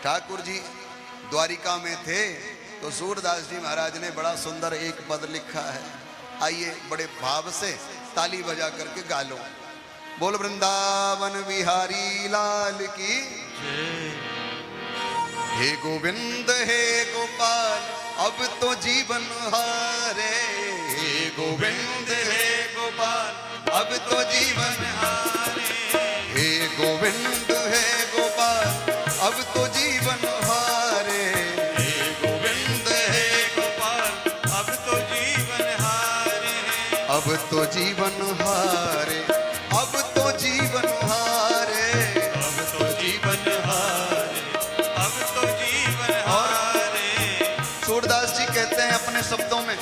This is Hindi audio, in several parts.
ठाकुर जी द्वारिका में थे तो सूरदास जी महाराज ने बड़ा सुंदर एक पद लिखा है। आइए बड़े भाव से ताली बजा करके गा लो। बोल वृंदावन बिहारी लाल की। हे गोविंद हे गोपाल अब तो जीवन हारे। हे गोविंद हे गोपाल अब तो जीवन हारे। हे गोविंद हे गोपाल अब तो जीवन हारे। हे गोविंद हे गोपाल अब तो जीवन हारे। अब तो जीवन हारे। अब तो जीवन हारे। अब तो जीवन हारे। अब तो जीवन हारे। सूरदास जी कहते हैं अपने शब्दों में,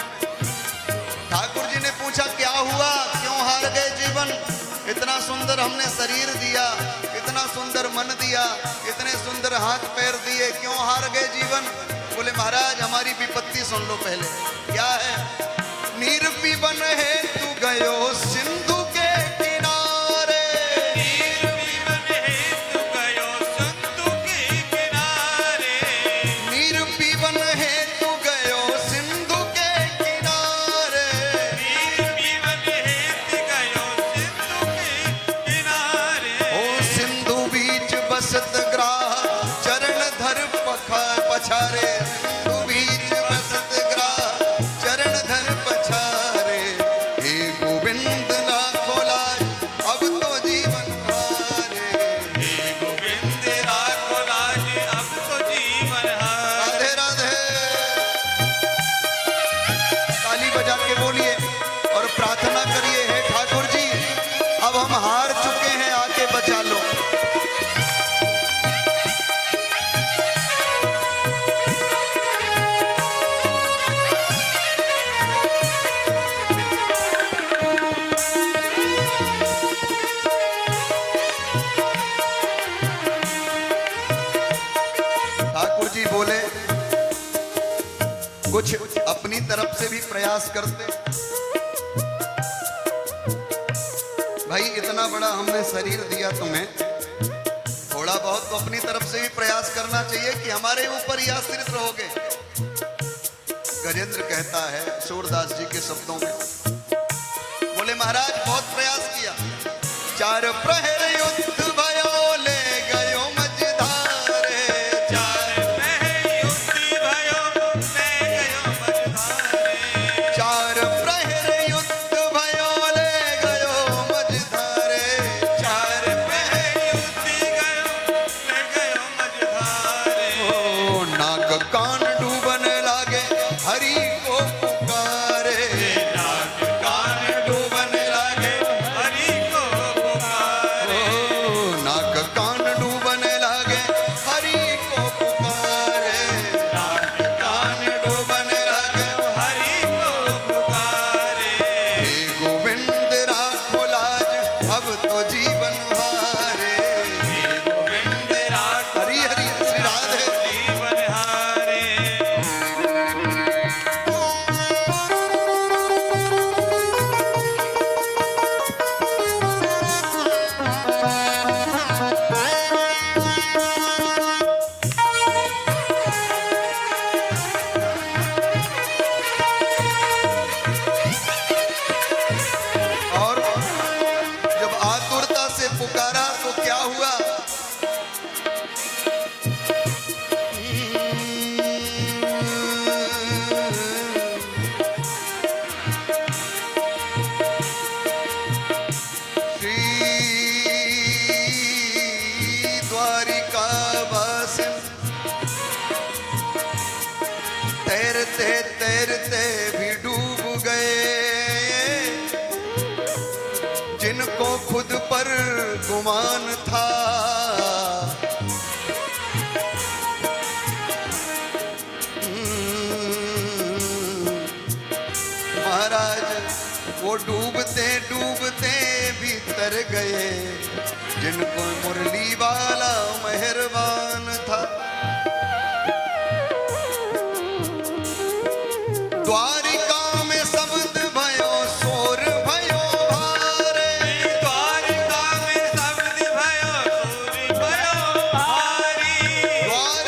ठाकुर जी ने पूछा क्या हुआ, क्यों हार गए जीवन? इतना सुंदर हमने शरीर दिया, इतना सुंदर मन दिया, इतने सुंदर हाथ पैर दिए, क्यों हार गए जीवन? बोले महाराज हमारी विपत्ति सुन लो पहले। क्या है? निर्विवन है तू गयो सिंधु के किनारे। निर्विवन है तू गयो सिंधु के किनारे। निर्विवन है तू गयो सिंधु के किनारे। निर्विवन है तू गयो सिंधु के किनारे। ओ सिंधु बीच बसत ग्राह चरण धर पछारे। सिंधु बीच बसत ग्राह चरण धर पछारे। हे गोविंद लाखो लाज अब तो जीवन हारे। हे गोविंद लाखो लाज अब तो जीवन हारे। राधे राधे। ताली बजा के बोलिए और प्रार्थना करिए, हे ठाकुर जी अब हम हार चुके हैं, आके बचा लो। ठाकुर जी बोले कुछ अपनी तरफ से भी प्रयास करते। भाई इतना बड़ा हमने शरीर दिया तुम्हें, थोड़ा बहुत तो अपनी तरफ से भी प्रयास करना चाहिए कि हमारे ऊपर ही आश्रित रहोगे। गजेंद्र कहता है सूरदास जी के शब्दों में, बोले महाराज बहुत प्रयास किया, चार प्रहर युद्ध भयो ले गयो मझधारे। चार प्रहर युद्ध भयो ले गयो मझधारे। चार प्रहर युद्ध भयो ले गयो मझधारे। चार प्रहर युद्ध गयो ले गयो मझधारे। ओ नाग कान डूबन लागे हरि को पुकारे। नाग कान डूबन लागे हरि को पुकारे। ओ नाग कान डूबन लागे हरि को पुकारे। नाग कान डूबन लागे हरि को पुकारे। हे गोविंद राखो लाज अब तो जीवन हारे। हे गोविंद राखो हरि हरि श्री राधे। जीवन हारे। और जब आतुरता से पुकारा तो क्या हुआ? श्री द्वारिका वासिन तैरते तैरते भी डूब गए, जिनको खुद पर गुमान था। महाराज वो डूबते डूबते भी तर गए, जिनको मुरली वाला मेहरबान था। द्वारिका में शब्द भयो शोर भयो भारे। द्वारिका में शब्द भयो शोर भयो भारी। द्वार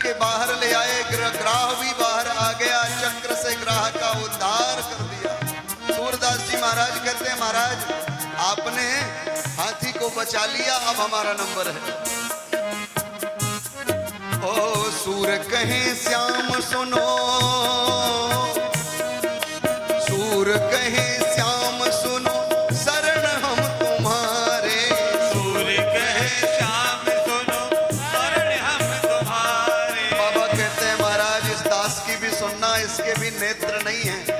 के बाहर ले आए, ग्राह भी बाहर आ गया, चक्र से ग्राह का उद्धार कर दिया। सूरदास जी महाराज कहते हैं महाराज आपने हाथी को बचा लिया, अब हमारा नंबर है। ओ सूर कहे श्याम सुनो, सूर कहे श्याम सुनो, शरण हम तुम्हारे। सूर कहे श्याम सुनो, शरण हम तुम्हारे। बाबा कहते हैं महाराज इस दास की भी सुनना, इसके भी नेत्र नहीं है।